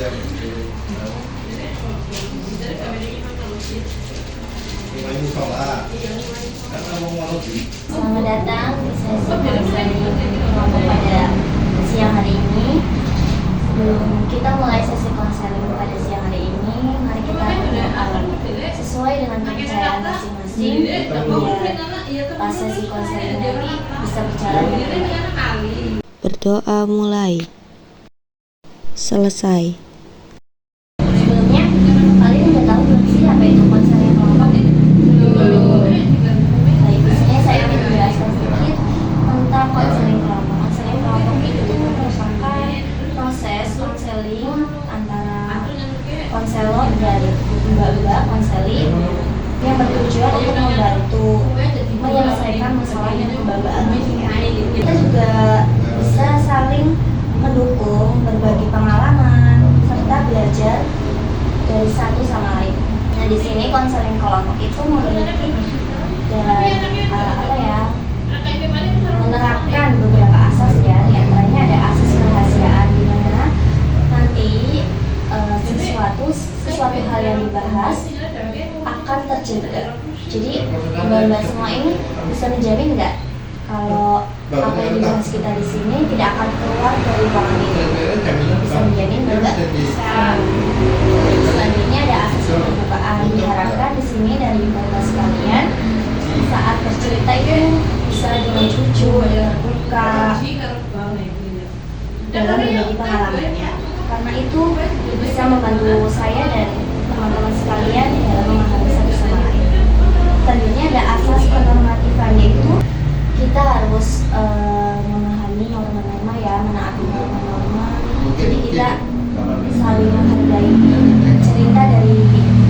Selamat datang di sesi konseling kelompok pada siang hari ini. Sebelum kita mulai sesi konseling pada siang hari ini, mari kita berdoa sesuai dengan kepercayaan masing-masing biar pas sesi konseling nanti bisa berjalan dengan baik. Berdoa mulai. Selesai. Sebelumnya, kalian udah tahu belum sih apa itu konseling kelompok? Baik, di sini saya ingin menjelaskan sedikit tentang konseling kelompok. Konseling kelompok itu merupakan proses konseling antara konselor dan lembaga konseling yang bertujuan untuk membantu menyelesaikan masalah yang kelembagaan. Kita juga bisa saling mendukung, berbagi pengalaman, serta belajar dari satu sama lain. Nah, di sini konseling kelompok itu memiliki menerapkan beberapa asas ya, diantaranya ada asas kerahasiaan di mana nanti sesuatu hal yang dibahas akan terjaga. Jadi mbak-mbak semua ini bisa menjamin nggak kalau apa yang dibahas kita di sini tidak akan keluar dari ruangan ini? Bisa menjamin nggak? Selanjutnya ada asas keterbukaan. Diharapkan di sini dari mbak-mbak sekalian saat bercerita itu bisa dengan jujur, terbuka dalam berbagi pengalamannya. Karena itu bisa membantu saya dan teman-teman sekalian dalam memahami satu sama lain. Selanjutnya ada asas penormatifan, yaitu kita harus memahami norma-norma ya, menaati norma-norma. Jadi kita saling menghargai cerita dari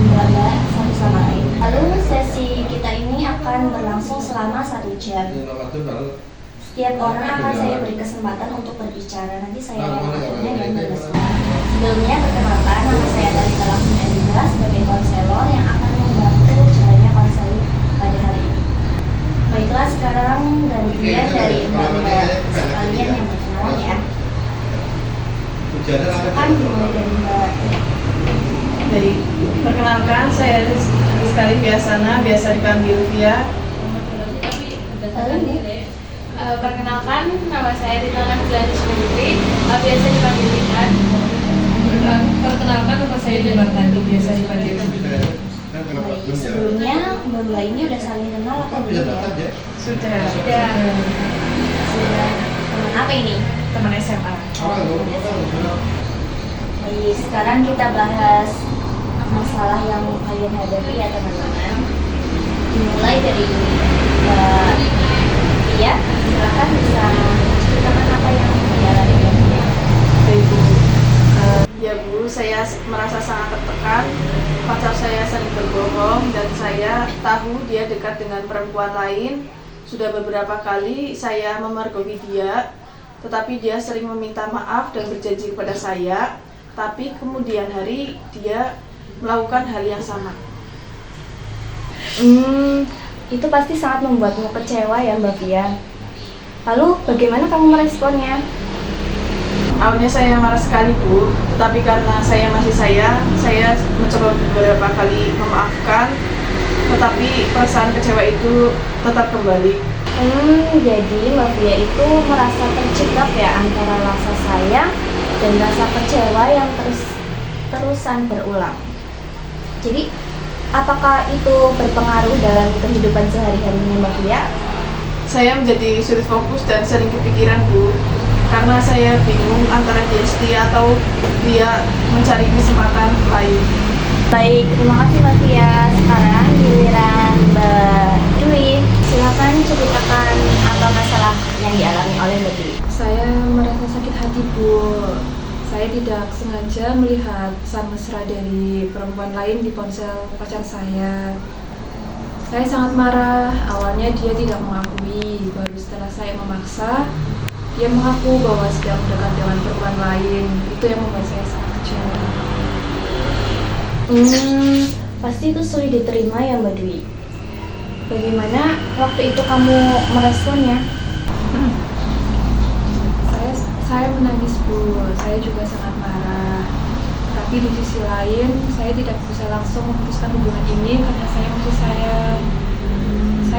mbak-mbak satu sama lain. Lalu sesi kita ini akan berlangsung selama 1 jam. Setiap orang akan saya beri kesempatan untuk berbicara. Nanti saya yang mengaturnya dan berbicara. Sebelumnya perkenalkan, nama saya Dalita Laksmi Elisa sebagai konselor yang akan membantu jalannya konseling pada hari ini. Baiklah, sekarang gantian dari mbak-mbak sekalian yang berkenalan ya. Silakan dimulai dari mbak. Baik, perkenalkan saya Rizkali Biasana, biasa dipanggil Via. Perkenalkan, nama saya Rita Nazlani Putri, biasa dipanggil Rita. Perkenalkan, nama saya Demartani, biasa dipanggil Sebelumnya mbak-mbak ini udah saling kenal atau belum ya? Sudah. Teman apa ini? Teman SMA. Baik, sekarang kita bahas masalah yang kalian hadapi ya teman-teman. Dimulai dari Mbak Iya, silakan bisa ceritakan apa yang dialami ya. Baik Bu. Ya Bu, saya merasa sangat tertekan. Pacar saya sering berbohong dan saya tahu dia dekat dengan perempuan lain. Sudah beberapa kali saya memergoki dia, tetapi dia sering meminta maaf dan berjanji kepada saya. Tapi kemudian hari dia melakukan hal yang sama. Itu pasti sangat membuatmu kecewa ya Mbak Fia. Lalu bagaimana kamu meresponnya? Awalnya saya marah sekali Bu, tetapi karena saya masih sayang, saya mencoba beberapa kali memaafkan, tetapi perasaan kecewa itu tetap kembali. Jadi Mbak Fia itu merasa terjebak ya antara rasa sayang dan rasa kecewa yang terusan berulang. Jadi apakah itu berpengaruh dalam kehidupan sehari-harinya Mbak Fia? Saya menjadi sulit fokus dan sering kepikiran Bu, karena saya bingung antara dia setia atau dia mencari kesempatan lain. Baik, terima kasih Mbak Fia. Sekarang giliran Mbak Dwi. Silakan ceritakan apa masalah yang dialami oleh Mbak Dwi. Saya merasa sakit hati Bu. Saya tidak sengaja melihat pesan mesra dari perempuan lain di ponsel pacar saya. Saya sangat marah. Awalnya dia tidak mengakui. Baru setelah saya memaksa, dia mengaku bahwa sedang dekat dengan perempuan lain. Itu yang membuat saya sangat kecewa. Pasti itu sulit diterima ya Mbak Dwi. Bagaimana waktu itu kamu meresponnya? Saya menangis Bu. Saya juga sangat marah. Tapi di sisi lain, saya tidak bisa langsung memutuskan hubungan ini karena saya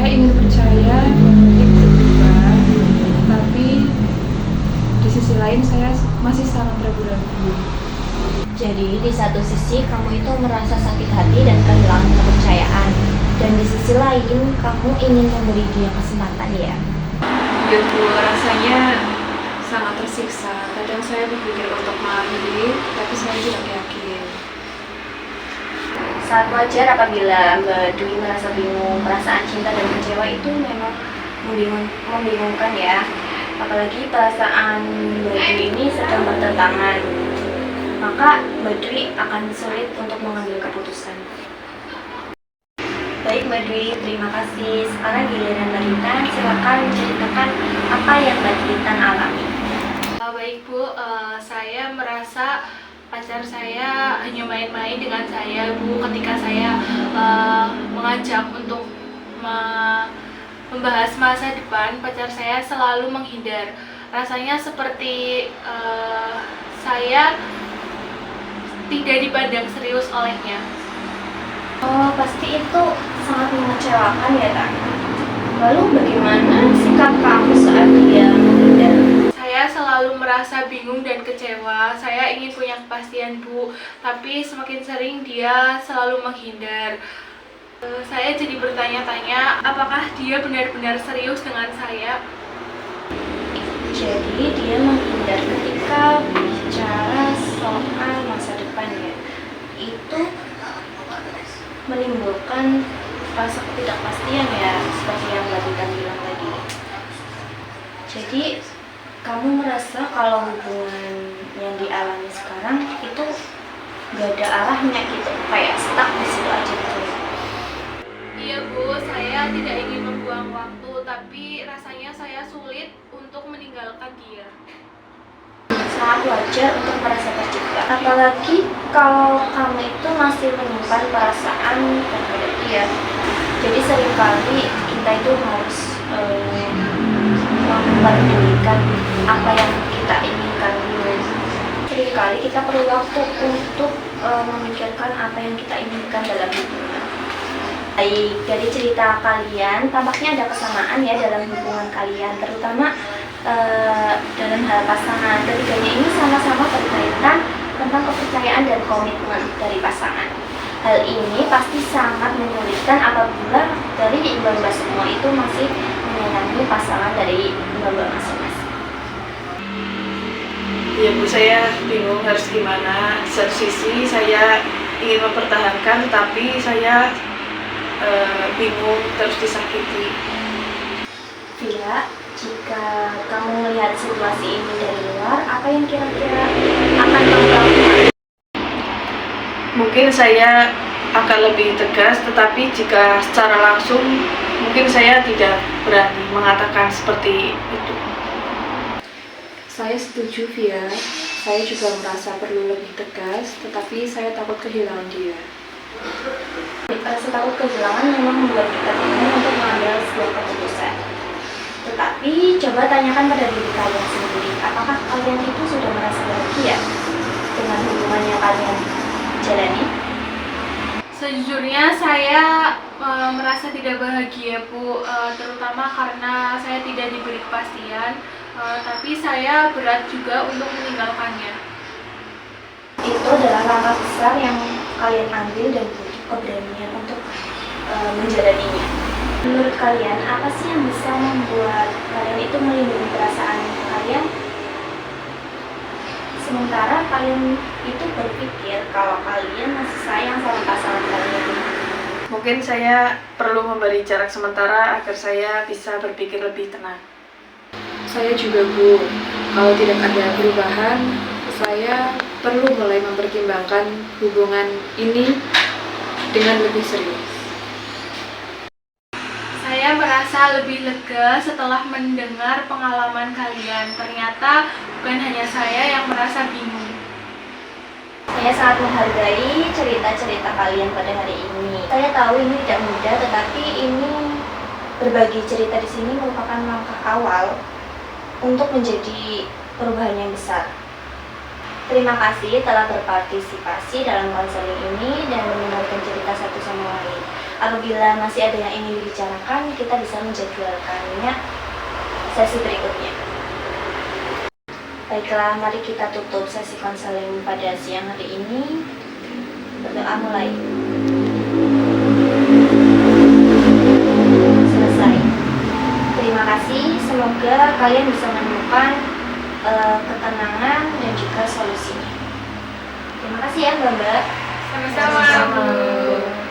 ingin percaya dan mungkin berubah. Tapi di sisi lain saya masih sangat ragu-ragu. Jadi di satu sisi kamu itu merasa sakit hati dan kehilangan kepercayaan, dan di sisi lain kamu ingin memberi dia kesempatan ya. Ya Bu, rasanya sangat tersiksa. Kadang saya berpikir untuk mengakhiri, tapi saya tidak yakin. Sangat wajar apabila Mbak Dwi merasa bingung. Perasaan cinta dan kecewa itu memang membingungkan ya. Apalagi perasaan Mbak Dwi ini sedang bertentangan. Maka Mbak Dwi akan sulit untuk mengambil keputusan. Baik Mbak Dwi, terima kasih. Sekarang giliran Mbak Intan, silakan ceritakan apa yang Mbak Intan alami. Baik Bu, saya merasa pacar saya hanya main-main dengan saya Bu. Ketika saya mengajak untuk membahas masa depan, pacar saya selalu menghindar. Rasanya seperti saya tidak dipandang serius olehnya. Oh, pasti itu sangat mengecewakan ya Kak. Lalu bagaimana sikap kamu saat dia menghindar? Saya selalu merasa bingung dan kecewa. Saya ingin punya kepastian Bu, tapi semakin sering dia selalu menghindar. Saya jadi bertanya-tanya, apakah dia benar-benar serius dengan saya? Jadi dia menghindar ketika bicara soal masa depan ya. Itu menimbulkan rasa ketidakpastian ya, seperti yang Mbak Dita bilang tadi. Jadi kamu merasa kalau hubungan yang dialami sekarang itu gak ada arahnya gitu, kayak stuck di situ aja gitu ya. Iya Bu, saya tidak ingin membuang waktu, tapi rasanya saya sulit untuk meninggalkan dia. Sangat wajar untuk merasa terjebak, apalagi kalau kamu itu masih menyimpan perasaan terhadap dia. Jadi seringkali kita itu harus memperdulikan apa yang kita inginkan dulu. Seringkali kita perlu waktu untuk memikirkan apa yang kita inginkan dalam hubungan. Baik, dari cerita kalian tampaknya ada kesamaan ya dalam hubungan kalian, terutama dalam hal pasangan. Ketiganya ini sama-sama berkaitan tentang kepercayaan dan komitmen dari pasangan. Hal ini pasti sangat menyulitkan apabila dari mbak-mbak semua itu masih menyayangi pasangan dari mbak-mbak masing-masing. Ya Bu, saya bingung harus gimana. Di satu sisi saya ingin mempertahankan, tapi saya bingung terus disakiti. Via, jika kamu melihat situasi ini dari luar, apa yang kira-kira akan kamu lakukan? Mungkin saya akan lebih tegas, tetapi jika secara langsung mungkin saya tidak berani mengatakan seperti itu. Saya setuju Via, saya juga merasa perlu lebih tegas, tetapi saya takut kehilangan dia. Setakut kehilangan memang membuat kita bingung untuk mengambil sebuah keputusan. Tetapi coba tanyakan pada diri kalian sendiri, apakah kalian itu sudah merasa bahagia dengan hubungan yang kalian jalani? Sejujurnya saya merasa tidak bahagia Bu, terutama karena saya tidak diberi kepastian, tapi saya berat juga untuk meninggalkannya. Itu adalah langkah besar yang kalian ambil dan butuh keberanian untuk menjalaninya. Menurut kalian, apa sih yang bisa membuat kalian itu melindungi perasaan kalian? Sementara kalian itu berpikir kalau kalian masih sayang sama pasangan kalian. Mungkin saya perlu memberi jarak sementara agar saya bisa berpikir lebih tenang. Saya juga Bu, kalau tidak ada perubahan, saya perlu mulai mempertimbangkan hubungan ini dengan lebih serius. Saya merasa lebih lega setelah mendengar pengalaman kalian. Ternyata bukan hanya saya yang merasa bingung. Saya sangat menghargai cerita-cerita kalian pada hari ini. Saya tahu ini tidak mudah, tetapi ini berbagi cerita di sini merupakan langkah awal untuk menjadi perubahan yang besar. Terima kasih telah berpartisipasi dalam konseling ini dan mendengarkan cerita satu sama lain. Apabila masih ada yang ingin dibicarakan, kita bisa menjadwalkannya sesi berikutnya. Baiklah, mari kita tutup sesi konseling pada siang hari ini. Berdoa mulai. Selesai. Terima kasih, semoga kalian bisa menemukan ketenangan dan juga solusinya. Terima kasih ya Mbak. Sama-sama.